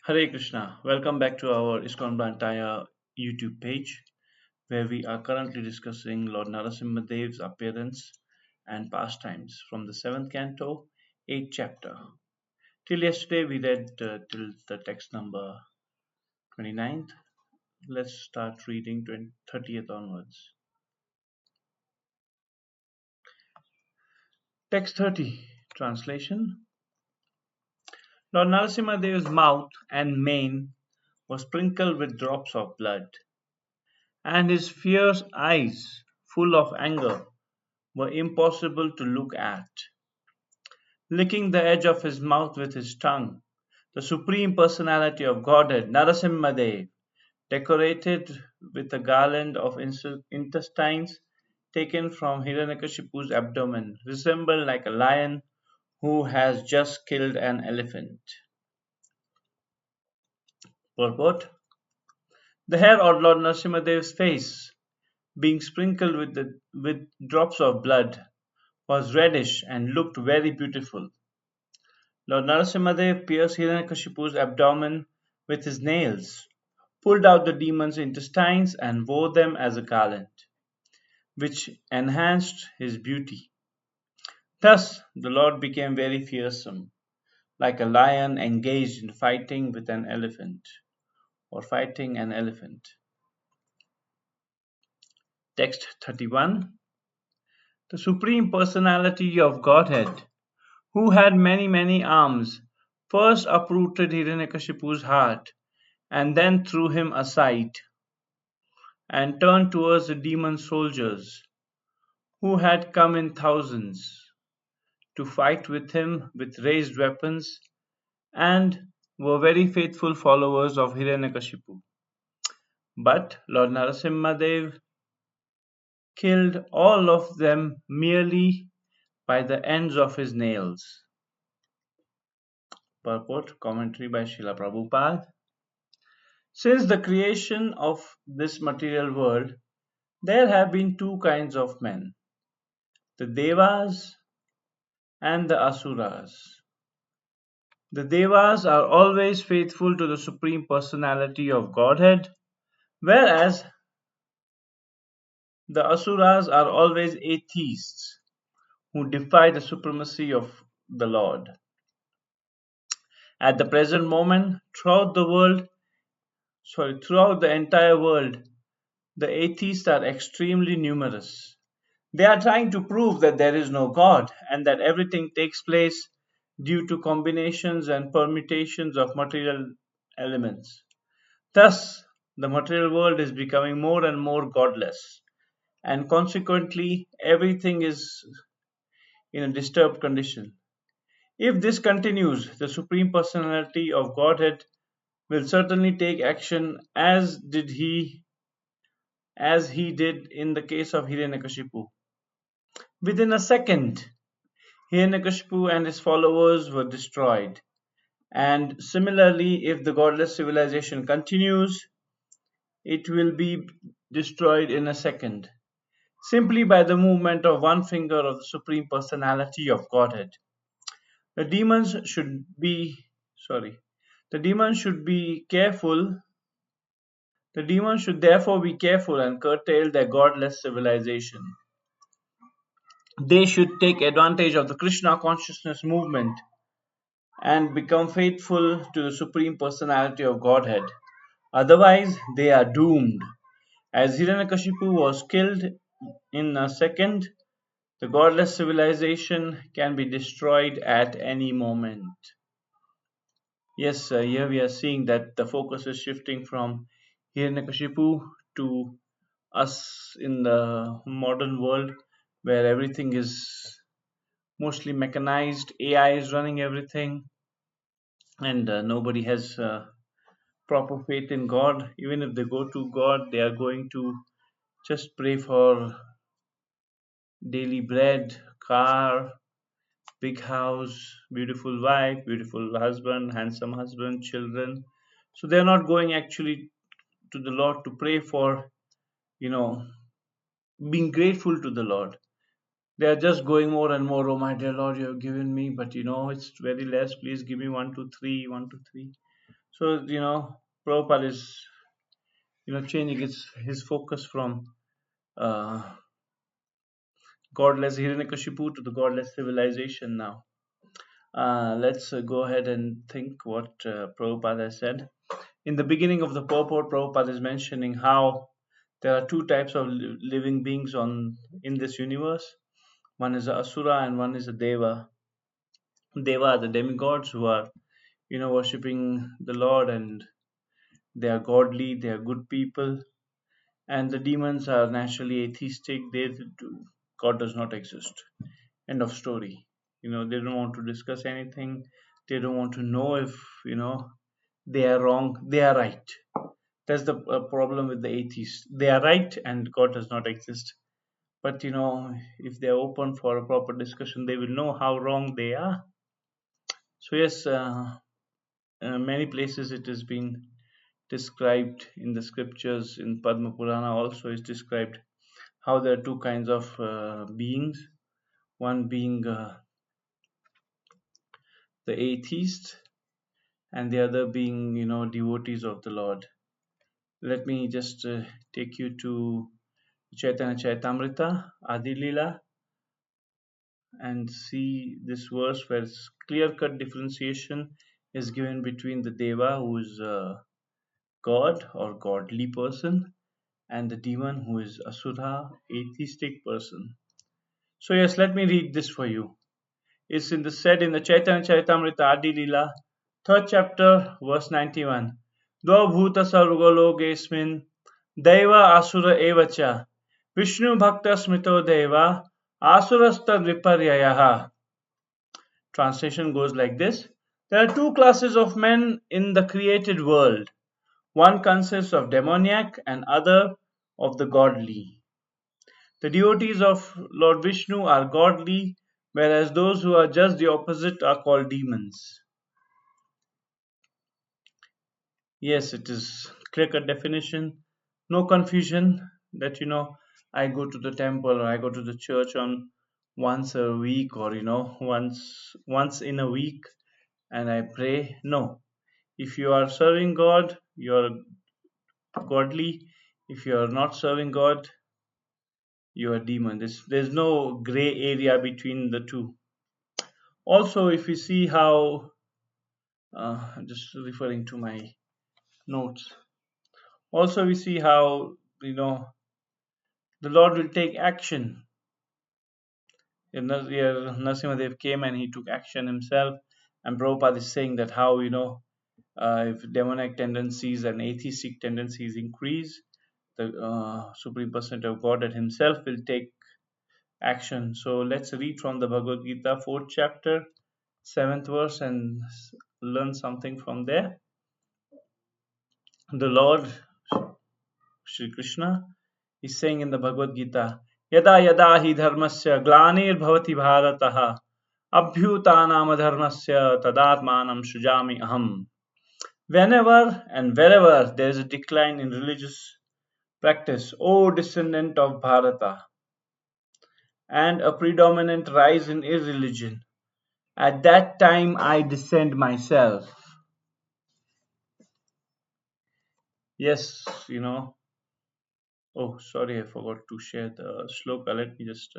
Hare Krishna. Welcome back to our ISKCON Blantyre YouTube page, where we are currently discussing Lord Narasimha Dev's appearance and pastimes from the 7th canto, 8th chapter. Till yesterday, we read till the text number 29th. Let's start reading 30th onwards. Text 30, translation. Lord Narasimha Dev's mouth and mane were sprinkled with drops of blood, and his fierce eyes, full of anger, were impossible to look at. Licking the edge of his mouth with his tongue, the Supreme Personality of Godhead, Narasimhadev, decorated with a garland of intestines taken from Hiranyakashipu's abdomen, resembled like a lion who has just killed an elephant. Purport: the hair on Lord Narasimhadev's face, being sprinkled with drops of blood, was reddish and looked very beautiful. Lord Narasimhadev pierced Hiranyakashipu's abdomen with his nails, pulled out the demon's intestines, and wore them as a garland, which enhanced his beauty. Thus the Lord became very fearsome, like a lion engaged in fighting with an elephant, or fighting an elephant. Text 31. The Supreme Personality of Godhead, who had many arms, first uprooted Hiranyakashipu's heart, and then threw him aside, and turned towards the demon soldiers, who had come in thousands, to fight with him with raised weapons, and were very faithful followers of Hiranyakashipu. But Lord Narasimhadev killed all of them merely by the ends of his nails. Purport commentary by Srila Prabhupada. Since the creation of this material world, there have been two kinds of men, the Devas and the Asuras. The Devas are always faithful to the Supreme Personality of Godhead, whereas the Asuras are always atheists who defy the supremacy of the Lord. At the present moment, throughout the entire world, the atheists are extremely numerous. They are trying to prove that there is no God and that everything takes place due to combinations and permutations of material elements. Thus, the material world is becoming more and more godless, and consequently, everything is in a disturbed condition. If this continues, the Supreme Personality of Godhead will certainly take action as he did in the case of Hiranyakashipu. Within a second, Hiranyakashipu and his followers were destroyed. And similarly, if the godless civilization continues, it will be destroyed in a second, simply by the movement of one finger of the Supreme Personality of Godhead. The demons should be sorry. The demons should be careful. The demons should therefore be careful and curtail their godless civilization. They should take advantage of the Krishna consciousness movement and become faithful to the Supreme Personality of Godhead. Otherwise, they are doomed. As Hiranyakashipu was killed in a second, the godless civilization can be destroyed at any moment. Yes, here we are seeing that the focus is shifting from Hiranyakashipu to us in the modern world where everything is mostly mechanized, AI is running everything, and nobody has proper faith in God. Even if they go to God, they are going to just pray for daily bread, car, big house, beautiful wife, beautiful husband, children. So they're not going actually to the Lord to pray for, you know, being grateful to the Lord. They are just going more and more. Oh my dear Lord, you have given me, but it's very less. Please give me 1, 2, 3, 1, 2, 3. So, Prabhupada is, changing his focus from uh, godless Hiranyakashipu to the godless civilization now. Let's go ahead and think what Prabhupada has said. In the beginning of the purport, Prabhupada is mentioning how there are two types of living beings in this universe. One is a Asura and one is a Deva. Deva are the demigods who are, worshipping the Lord, and they are godly, they are good people. And the demons are naturally atheistic. God does not exist. End of story. They don't want to discuss anything. They don't want to know if, they are wrong, they are right. That's the problem with the atheists. They are right and God does not exist. But, if they are open for a proper discussion, they will know how wrong they are. So, yes, many places it has been described in the scriptures. In Padma Purana also is described how there are two kinds of beings. One being the atheist, and the other being, devotees of the Lord. Let me just take you to Chaitanya Chaitamrita, Adi Lila, and see this verse where clear-cut differentiation is given between the Deva, who is God or godly person, and the demon, who is Asura, atheistic person. So yes, let me read this for you. It's said in the Chaitanya Charitamrita Adi Lila, 3rd chapter, verse 91. Dva bhuta sarvagalogesmin deva asura evacha Vishnu bhakta smito deva asurastad viparyayaha. Translation goes like this. There are two classes of men in the created world. One consists of demoniac and other of the godly. The devotees of Lord Vishnu are godly, whereas those who are just the opposite are called demons. Yes, it is clear-cut definition, no confusion that I go to the temple or I go to the church on once a week, or once in a week, and I pray. No, if you are serving God, you are godly. If you are not serving God, you are demon. There's no gray area between the two. Also, if you see how, I'm just referring to my notes. Also, we see how, the Lord will take action. Narasimha Dev came and he took action himself, and Prabhupada is saying that how, if demonic tendencies and atheistic tendencies increase, the Supreme Personality of Godhead himself will take action. So let's read from the Bhagavad Gita, 4th chapter, 7th verse, and learn something from there. The Lord Shri Krishna is saying in the Bhagavad Gita, Yada yada hi dharmasya glanir bhavati bharataha abhyutanam dharmasya tadatmanam sujami aham. Whenever and wherever there is a decline in religious practice, O descendant of Bharata, and a predominant rise in irreligion, at that time I descend myself. Yes, oh, sorry, I forgot to share the shloka. Let me just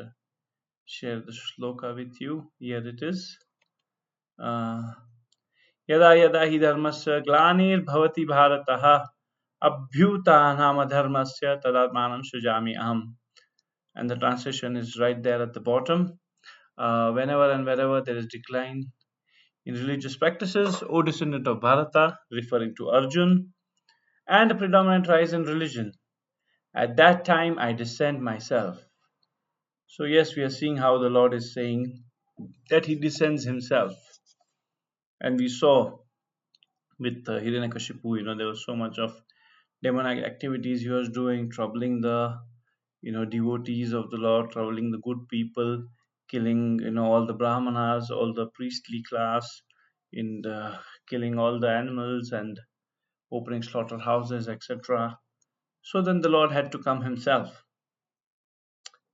share the shloka with you. Here it is. Yada yada hi dharmasya glanir bhavati bharataha abhyutanam dharmasya tadatmanam sujami aham. And the translation is right there at the bottom. Whenever and wherever there is decline in religious practices, O descendant of Bharata, referring to Arjun, and a predominant rise in religion, at that time I descend myself. So yes, we are seeing how the Lord is saying that he descends himself. And we saw with Hiranyakashipu, there was so much of demonic activities he was doing, troubling the devotees of the Lord, troubling the good people, killing all the brahmanas, all the priestly class, in the killing all the animals and opening slaughterhouses, etc. So then the Lord had to come himself.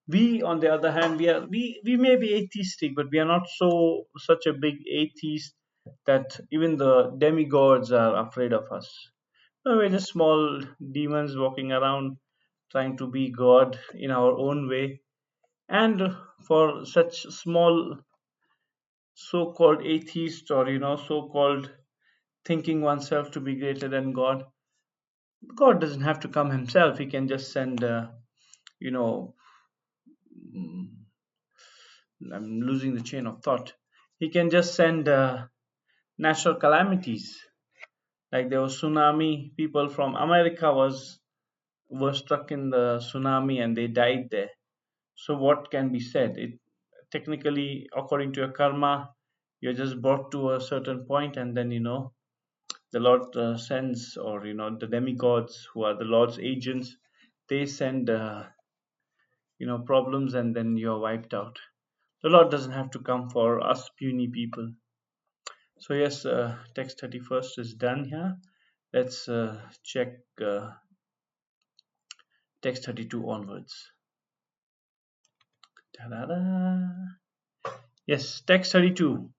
We, on the other hand, we may be atheistic, but we are not such a big atheist that even the demigods are afraid of us. No, we're just small demons walking around trying to be God in our own way. And for such small so-called atheists, or so-called thinking oneself to be greater than God doesn't have to come himself. He can just send you know mm, I'm losing the chain of thought. He can just send natural calamities, like there was tsunami. People from America were struck in the tsunami and they died there. So what can be said? It technically, according to your karma, you're just brought to a certain point, and then the Lord sends, or the demigods who are the Lord's agents, they send problems, and then you're wiped out. The Lord doesn't have to come for us puny people. So yes, text 31st is done here. Let's check text 32 onwards. Ta-da-da. Yes, text 32.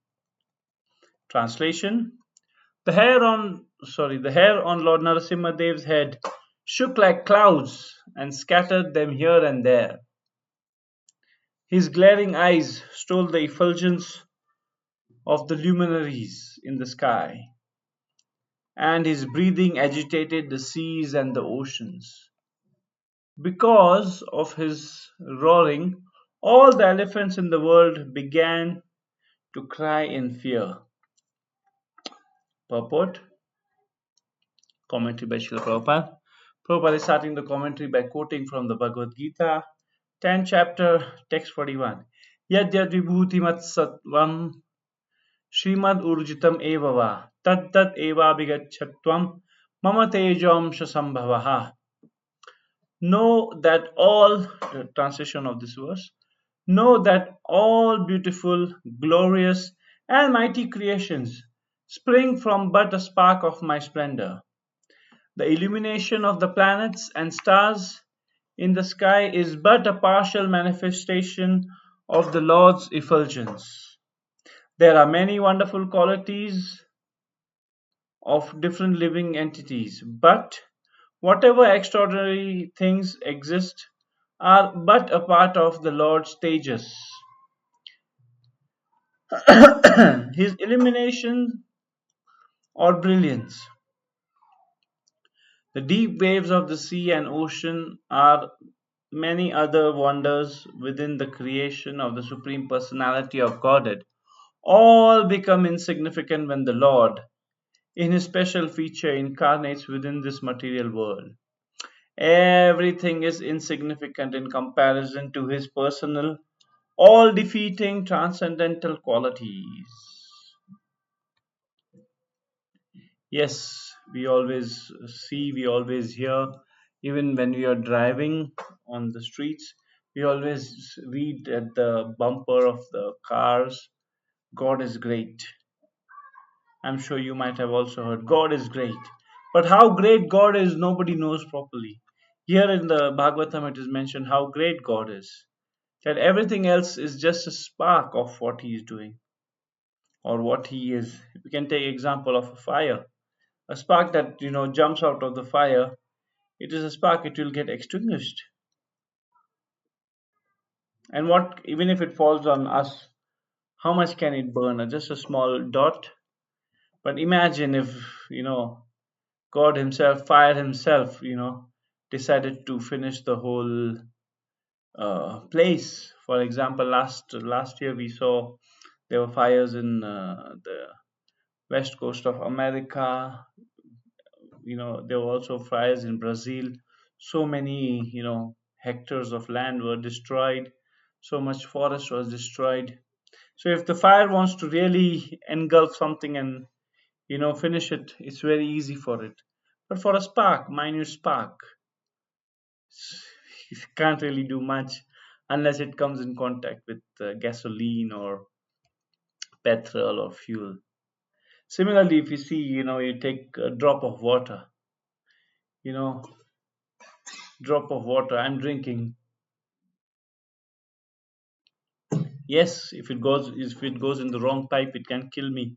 Translation. The hair on Lord Narasimha Dev's head shook like clouds and scattered them here and there. His glaring eyes stole the effulgence of the luminaries in the sky, and his breathing agitated the seas and the oceans. Because of his roaring, all the elephants in the world began to cry in fear. Purport. Commentary by Srila Prabhupada. Prabhupada is starting the commentary by quoting from the Bhagavad Gita, 10th chapter, text 41. Yadyad vibhutimat sattvam Srimad urjitam eva va tad eva bigachatvam mama tejamsha sambhavaha. Know that all, the translation of this verse, know that all beautiful, glorious, and mighty creations spring from but a spark of my splendor. The illumination of the planets and stars in the sky is but a partial manifestation of the Lord's effulgence. There are many wonderful qualities of different living entities, but whatever extraordinary things exist are but a part of the Lord's stages. His illumination or brilliance. The deep waves of the sea and ocean are many other wonders within the creation of the Supreme Personality of Godhead. All become insignificant when the Lord, in his special feature, incarnates within this material world. Everything is insignificant in comparison to his personal, all defeating transcendental qualities. Yes, we always see, we always hear, even when we are driving on the streets, we always read at the bumper of the cars, God is great. I'm sure you might have also heard, God is great. But how great God is, nobody knows properly. Here in the Bhagavatam, it is mentioned how great God is. That everything else is just a spark of what He is doing or what He is. We can take example of a fire. A spark that jumps out of the fire, it is a spark, it will get extinguished. And what, even if it falls on us, how much can it burn? Just a small dot. But imagine if God himself, fire himself, decided to finish the whole place. For example, last year we saw there were fires in the west coast of America. There were also fires in Brazil. So many hectares of land were destroyed. So much forest was destroyed. So if the fire wants to really engulf something and finish it, it's very easy for it. But for a spark, minute spark, you can't really do much unless it comes in contact with gasoline or petrol or fuel. Similarly, if you see, you take a drop of water, you know, drop of water I'm drinking. Yes, if it goes in the wrong pipe, it can kill me.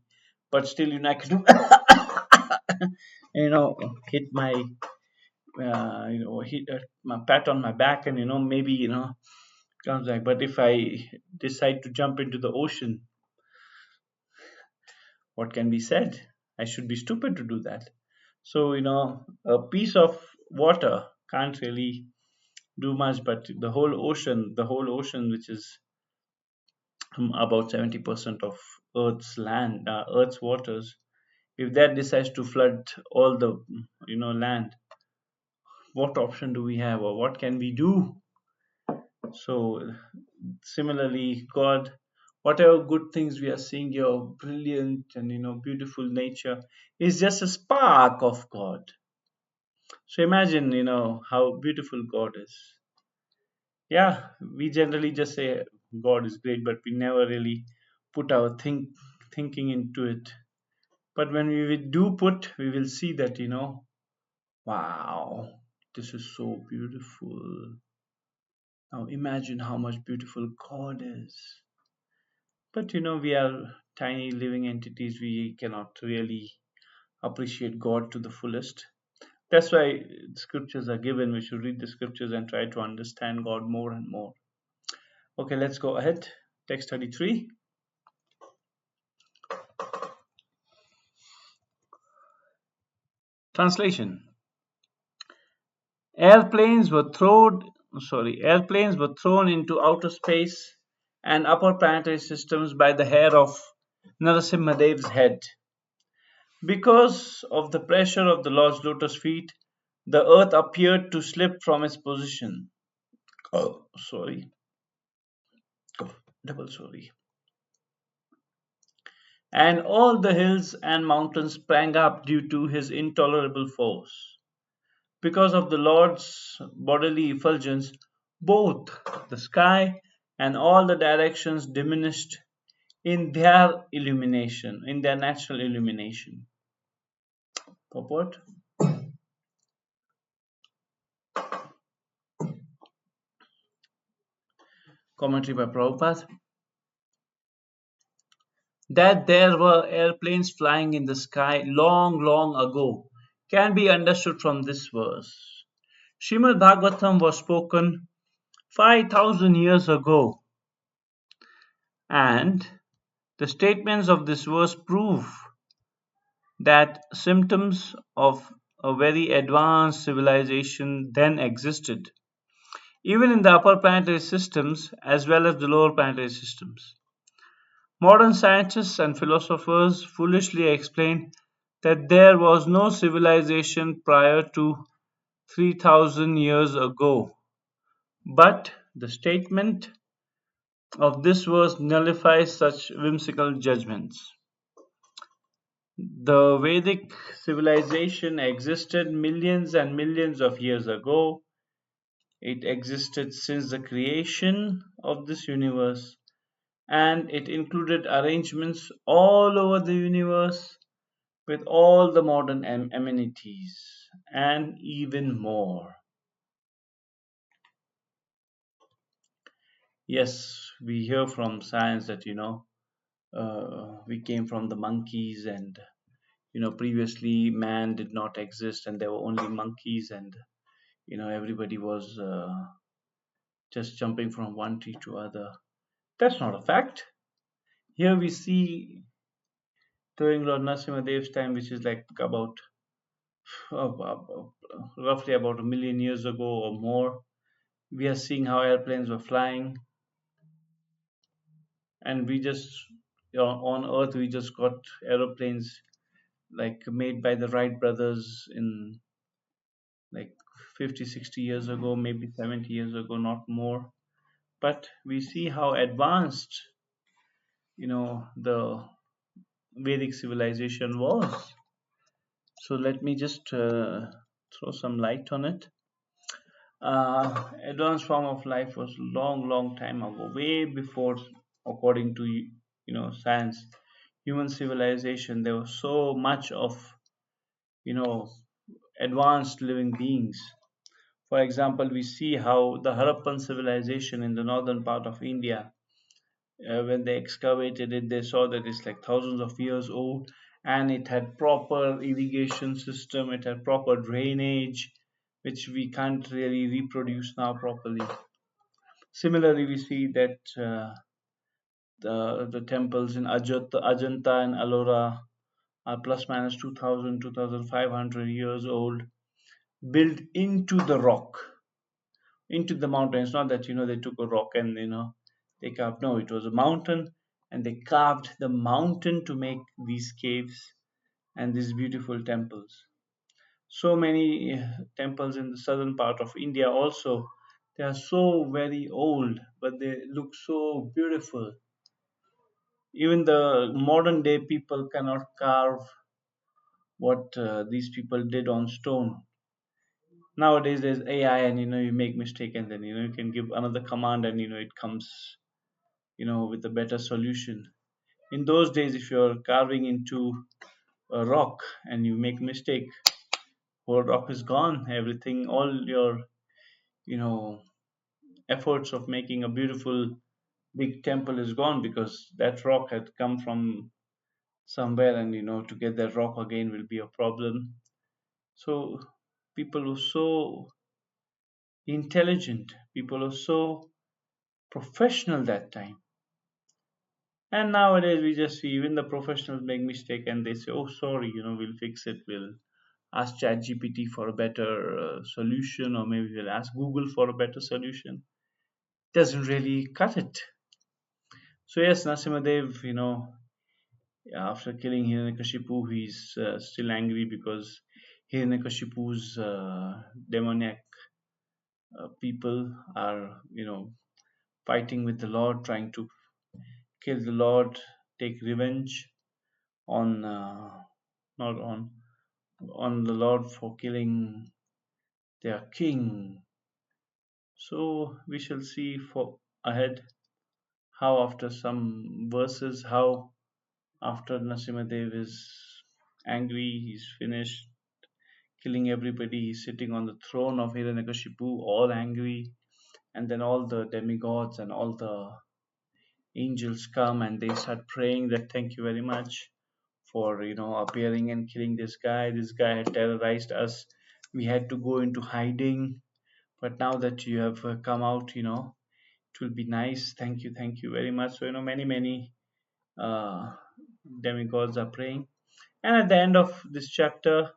but still, I can do, hit my, hit my pat on my back, and maybe comes back. But if I decide to jump into the ocean, what can be said? I should be stupid to do that. So, a piece of water can't really do much, but the whole ocean, which is about 70% of Earth's land, Earth's waters, if that decides to flood all the, land, what option do we have, or what can we do? So, similarly, God, whatever good things we are seeing, your brilliant and beautiful nature is just a spark of God. So imagine, how beautiful God is. Yeah, we generally just say God is great, but we never really put our thinking into it. But when we do put, we will see that, wow, this is so beautiful. Now imagine how much beautiful God is. But we are tiny living entities. We cannot really appreciate God to the fullest. That's why scriptures are given. We should read the scriptures and try to understand God more and more. Okay, let's go ahead. Text 33. Translation. Airplanes were thrown into outer space and upper planetary systems by the hair of Narasimha Dev's head. Because of the pressure of the Lord's lotus feet, the earth appeared to slip from its position. Oh, sorry. Oh, double sorry. And all the hills and mountains sprang up due to his intolerable force. Because of the Lord's bodily effulgence, both the sky and all the directions diminished in their illumination, in their natural illumination. Purport. Commentary by Prabhupada. That there were airplanes flying in the sky long, long ago can be understood from this verse. Srimad Bhagavatam was spoken 5,000 years ago, and the statements of this verse prove that symptoms of a very advanced civilization then existed, even in the upper planetary systems as well as the lower planetary systems. Modern scientists and philosophers foolishly explain that there was no civilization prior to 3,000 years ago, but the statement of this verse nullifies such whimsical judgments. The Vedic civilization existed millions and millions of years ago. It existed since the creation of this universe, and it included arrangements all over the universe with all the modern amenities and even more. Yes, we hear from science that we came from the monkeys, and previously man did not exist and there were only monkeys, and everybody was just jumping from one tree to other. That's not a fact. Here we see during Lord Narasimha Dev's time, which is like about roughly about a million years ago or more, we are seeing how airplanes were flying, and we just on Earth we just got aeroplanes like made by the Wright brothers in like 50, 60 years ago, maybe 70 years ago, not more. But we see how advanced the Vedic civilization was. So let me just throw some light on it. Advanced form of life was long, long time ago, way before, according to science, human civilization. There was so much of you know advanced living beings. For example, we see how the Harappan civilization in the northern part of India, when they excavated it, they saw that it's like thousands of years old, and it had proper irrigation system, it had proper drainage, which we can't really reproduce now properly. Similarly, we see that the temples in Ajanta and Ellora are plus minus 2000, 2500 years old, built into the rock, into the mountain. It's not that they took a rock and they carved. No, it was a mountain, and they carved the mountain to make these caves and these beautiful temples. So many temples in the southern part of India also. They are so very old, but they look so beautiful. Even the modern day people cannot carve what these people did on stone. Nowadays there's AI, and you make mistake, and then you can give another command, and it comes with a better solution. In those days, if you're carving into a rock and you make mistake, whole rock is gone. Everything, all your you know efforts of making a beautiful big temple is gone, because that rock had come from somewhere, and to get that rock again will be a problem. So people were so intelligent, people were so professional that time. And nowadays we just see even the professionals make mistake, and they say, oh sorry, we'll fix it, we'll ask ChatGPT for a better solution, or maybe we'll ask Google for a better solution. Doesn't really cut it. So yes, Nasimadev, after killing Hiranyakashipu, he's still angry because Hiranyakashipu's demoniac people are, fighting with the Lord, trying to kill the Lord, take revenge on not on the Lord for killing their king. So we shall see for ahead how after some verses, how after Nasimadev is angry, he's finished killing everybody, he's sitting on the throne of Hiranyakashipu, all angry, and then all the demigods and all the angels come, and they start praying that thank you very much for appearing and killing this guy. This guy had terrorized us. We had to go into hiding, but now that you have come out, it will be nice. Thank you very much. So many uh, demigods are praying, and at the end of this chapter,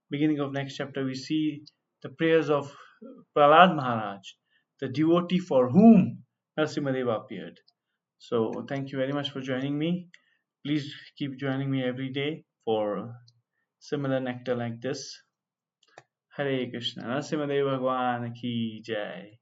beginning of next chapter, we see the prayers of Prahlad Maharaj, the devotee for whom Narasimhadeva appeared. So thank you very much for joining me. Please keep joining me every day for similar nectar like this. Hare Krishna. Narasimhadev Bhagwan ki jai.